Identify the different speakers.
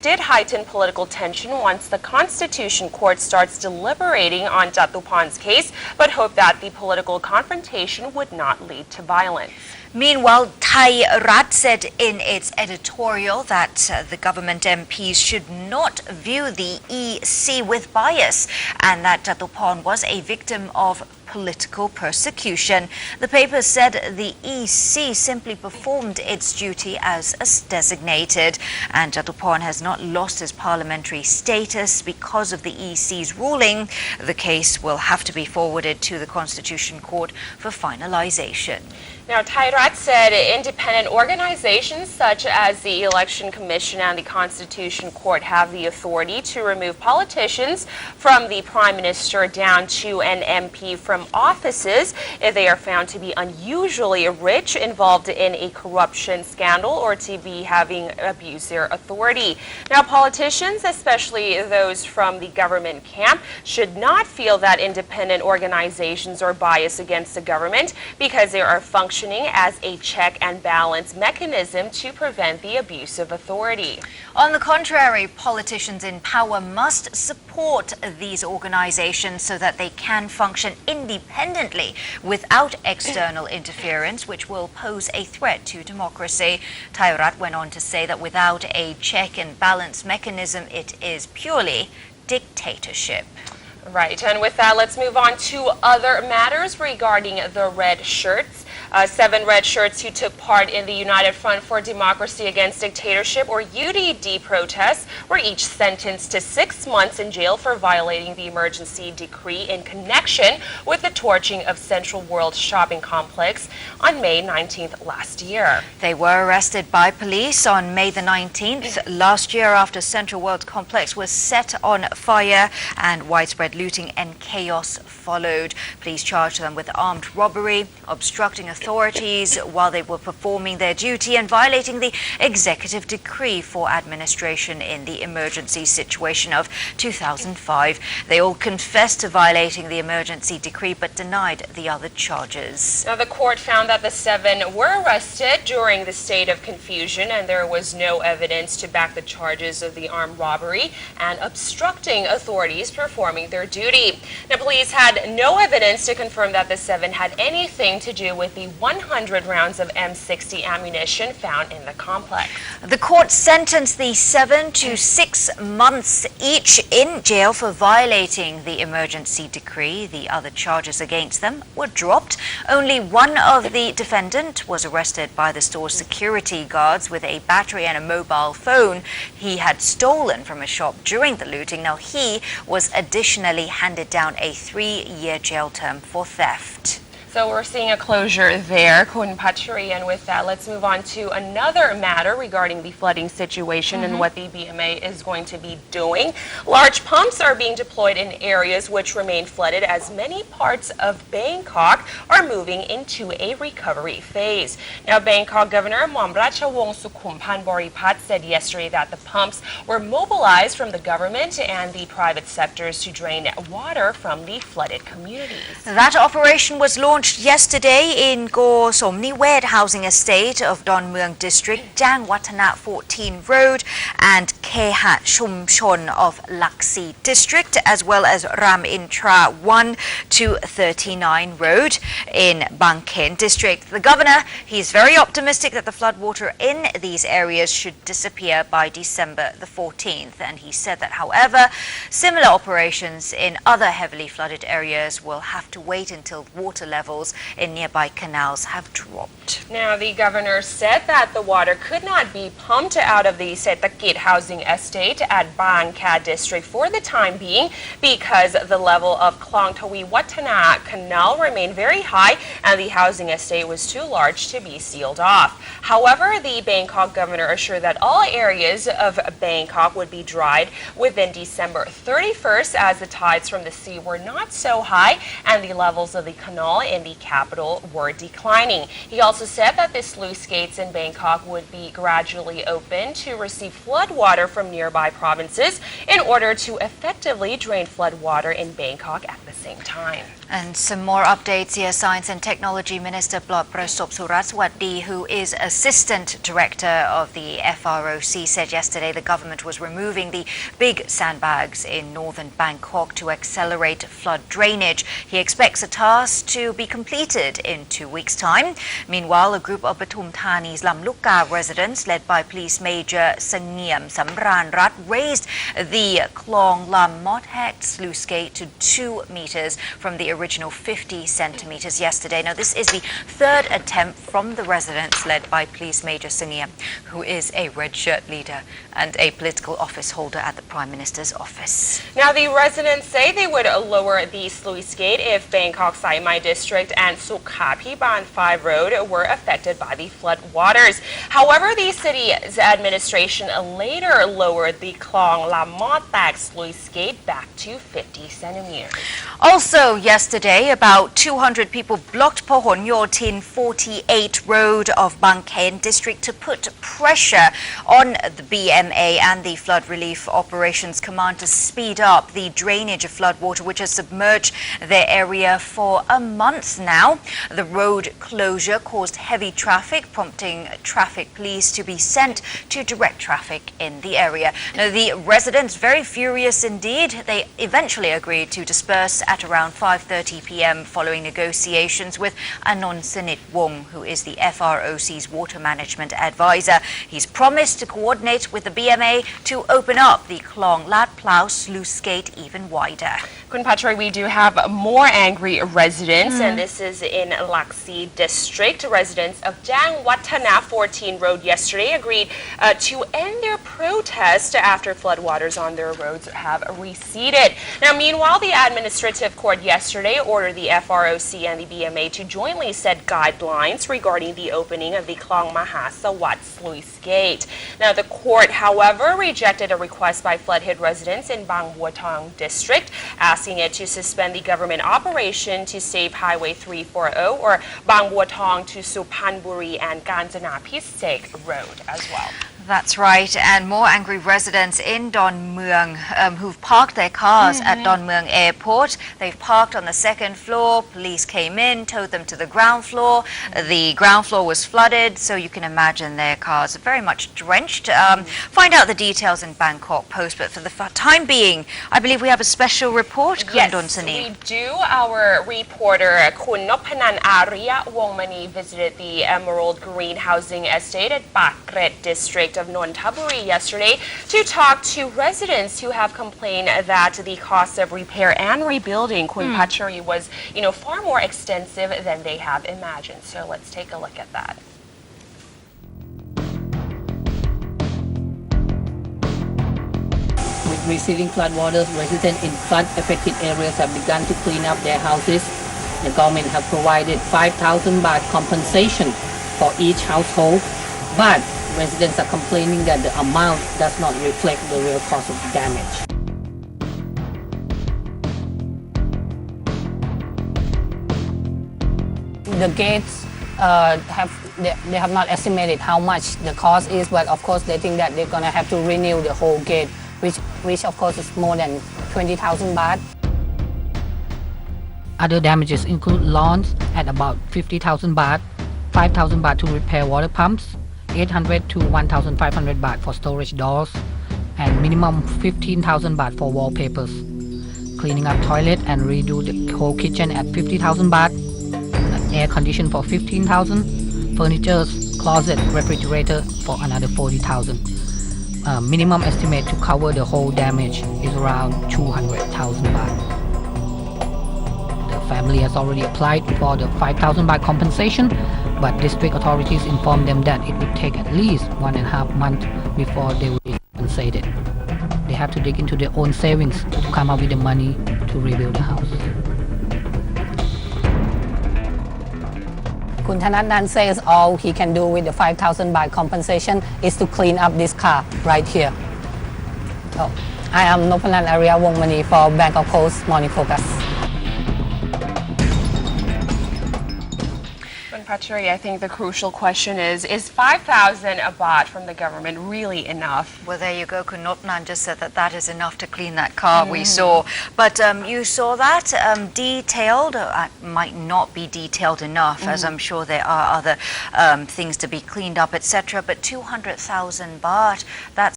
Speaker 1: Did heighten political tension once the Constitution Court starts deliberating on Jatupan's case, but hoped that the political confrontation would not lead to violence.
Speaker 2: Meanwhile, Thai Rat said in its editorial that the government MPs should not view the EC with bias and that Jatupan was a victim of political persecution. The paper said the EC simply performed its duty as designated, and Jatupan has not lost his parliamentary status because of the EC's ruling. The case will have to be forwarded to the Constitution Court for finalization.
Speaker 1: Now, Thai Rat said independent organizations such as the Election Commission and the Constitution Court have the authority to remove politicians from the Prime Minister down to an MP from offices if they are found to be unusually rich, involved in a corruption scandal, or to be having abused their authority. Now, politicians, especially those from the government camp, should not feel that independent organizations are biased against the government because they are functioning as a check and balance mechanism to prevent the abuse of authority.
Speaker 2: On the contrary, politicians in power must support these organizations so that they can function independently without external interference, which will pose a threat to democracy. Thai Rat went on to say that without a check and balance mechanism, it is purely dictatorship.
Speaker 1: Right, and with that, let's move on to other matters regarding the red shirts. 7 red shirts who took part in the United Front for Democracy Against Dictatorship, or UDD, protests were each sentenced to 6 months in jail for violating the emergency decree in connection with the torching of Central World Shopping Complex on May 19th last year.
Speaker 2: They were arrested by police on May the 19th last year after Central World Complex was set on fire and widespread looting and chaos followed. Police charged them with armed robbery, obstructing authorities while they were performing their duty, and violating the executive decree for administration in the emergency situation of 2005. They all confessed to violating the emergency decree but denied the other charges.
Speaker 1: Now, the court found that the 7 were arrested during the state of confusion, and there was no evidence to back the charges of the armed robbery and obstructing authorities performing their duty. Now, police had no evidence to confirm that the 7 had anything to do with the 100 rounds of M60 ammunition found in the complex.
Speaker 2: The court sentenced the 7 to 6 months each in jail for violating the emergency decree. The other charges against them were dropped. Only one of the defendants was arrested by the store's security guards with a battery and a mobile phone he had stolen from a shop during the looting. Now, he was additionally handed down a 3-year jail term for theft.
Speaker 1: So we're seeing a closure there, Kun Pachuri, and with that, let's move on to another matter regarding the flooding situation and what the BMA is going to be doing. Large pumps are being deployed in areas which remain flooded as many parts of Bangkok are moving into a recovery phase. Now, Bangkok Governor Momrachawong Sukhumpan Boripat said yesterday that the pumps were mobilized from the government and the private sectors to drain water from the flooded communities.
Speaker 2: That operation was launched yesterday in Go Somniwed Housing Estate of Don Mueang District, Jang Watana 14 Road, and Kehat Shumshon of Laksi District, as well as Ram Intra 1 to 39 Road in Bangkhen District. The governor, he's very optimistic that the floodwater in these areas should disappear by December the 14th. And he said that, however, similar operations in other heavily flooded areas will have to wait until water levels in nearby canals have dropped.
Speaker 1: Now, the governor said that the water could not be pumped out of the Setakit housing estate at Bangka district for the time being because the level of Klong Tawi Watana Canal remained very high and the housing estate was too large to be sealed off. However, the Bangkok governor assured that all areas of Bangkok would be dried within December 31st as the tides from the sea were not so high and the levels of the canal in the capital were declining. He also said that the sluice gates in Bangkok would be gradually opened to receive flood water from nearby provinces in order to effectively drain flood water in Bangkok at the same time.
Speaker 2: And some more updates here. Science and Technology Minister Plot Prasop Suratswadi, who is Assistant Director of the FROC, said yesterday the government was removing the big sandbags in northern Bangkok to accelerate flood drainage. He expects the task to be completed in 2 weeks' time. Meanwhile, a group of Pathum Thani's Lamluka residents, led by Police Major Sangiem Samran Rat, raised the Klong Lam Mothek sluice gate to 2 meters from the original 50 centimeters yesterday. Now, this is the third attempt from the residents led by Police Major Sangiem, who is a red shirt leader and a political office holder at the Prime Minister's office.
Speaker 1: Now, the residents say they would lower the sluice gate if Bangkok Sai District and Sukhapiban 5 Road were affected by the flood waters. However, the city's administration later lowered the Klong Lam Mothek sluice gate back to 50 centimeters.
Speaker 2: Also yesterday, about 200 people blocked Pohon Yotin 48 Road of Bang Khaen District to put pressure on the BMA and the Flood Relief Operations Command to speed up the drainage of flood water which has submerged their area for a month now. The road closure caused heavy traffic, prompting traffic police to be sent to direct traffic in the area. Now, the residents, very furious indeed, they eventually agreed to disperse at around 5:30 p.m. following negotiations with Anon Sinit Wong, who is the FROC's water management advisor. He's promised to coordinate with the BMA to open up the Klong Lat Plow sluice gate even wider.
Speaker 1: Kun Patri, we do have more angry residents, and this is in Laksi District. Residents of Jang Watana 14 Road yesterday agreed to end their protest after floodwaters on their roads have receded. Now, meanwhile, the administrative court yesterday ordered the FROC and the BMA to jointly set guidelines regarding the opening of the Klong Mahasawat sluice gate. Now, the court, however, rejected a request by flood-hit residents in Bang Buatong District, asking it to suspend the government operation to save Highway 340 or Bang Buatong to Suphanburi and Kanjana Pisek Road as well.
Speaker 2: That's right, and more angry residents in Don Mueang who've parked their cars at Don Mueang Airport. They've parked on the second floor. Police came in, towed them to the ground floor. The ground floor was flooded, so you can imagine their cars are very much drenched. Find out the details in Bangkok Post, but for the time being, I believe we have a special report.
Speaker 1: Yes, we do. Our reporter Kun Nopanan Arya Wongmani visited the Emerald Green Housing Estate at Bakret District of Nonthaburi yesterday to talk to residents who have complained that the cost of repair and rebuilding Kun Pachuri was, far more extensive than they have imagined. So let's take a look at that.
Speaker 3: With receding floodwaters, residents in flood-affected areas have begun to clean up their houses. The government has provided 5,000 baht compensation for each household, but residents are complaining that the amount does not reflect the real cost of damage. The gates they have not estimated how much the cost is, but of course they think that they're gonna have to renew the whole gate, which of course is more than 20,000 baht. Other damages include lawns at about 50,000 baht, 5,000 baht to repair water pumps, 800 to 1,500 baht for storage doors, and minimum 15,000 baht for wallpapers. Cleaning up toilet and redo the whole kitchen at 50,000 baht, air condition for 15,000, furniture, closet, refrigerator for another 40,000. Minimum estimate to cover the whole damage is around 200,000 baht. The family has already applied for the 5,000 baht compensation, but district authorities informed them that it would take at least 1.5 months before they will be compensated. They have to dig into their own savings to come up with the money to rebuild the house. Kun Thanatnan says all he can do with the 5,000 baht compensation is to clean up this car right here. So, I am Nopanan Arya Wongmani for Bangkok Post Morning Focus.
Speaker 1: Patri, I think the crucial question is 5,000 baht from the government really enough?
Speaker 2: Well, there you go. Kunopnan just said that that is enough to clean that car we saw. But you saw that detailed, might not be detailed enough, as I'm sure there are other things to be cleaned up, etc. But 200,000 baht, that's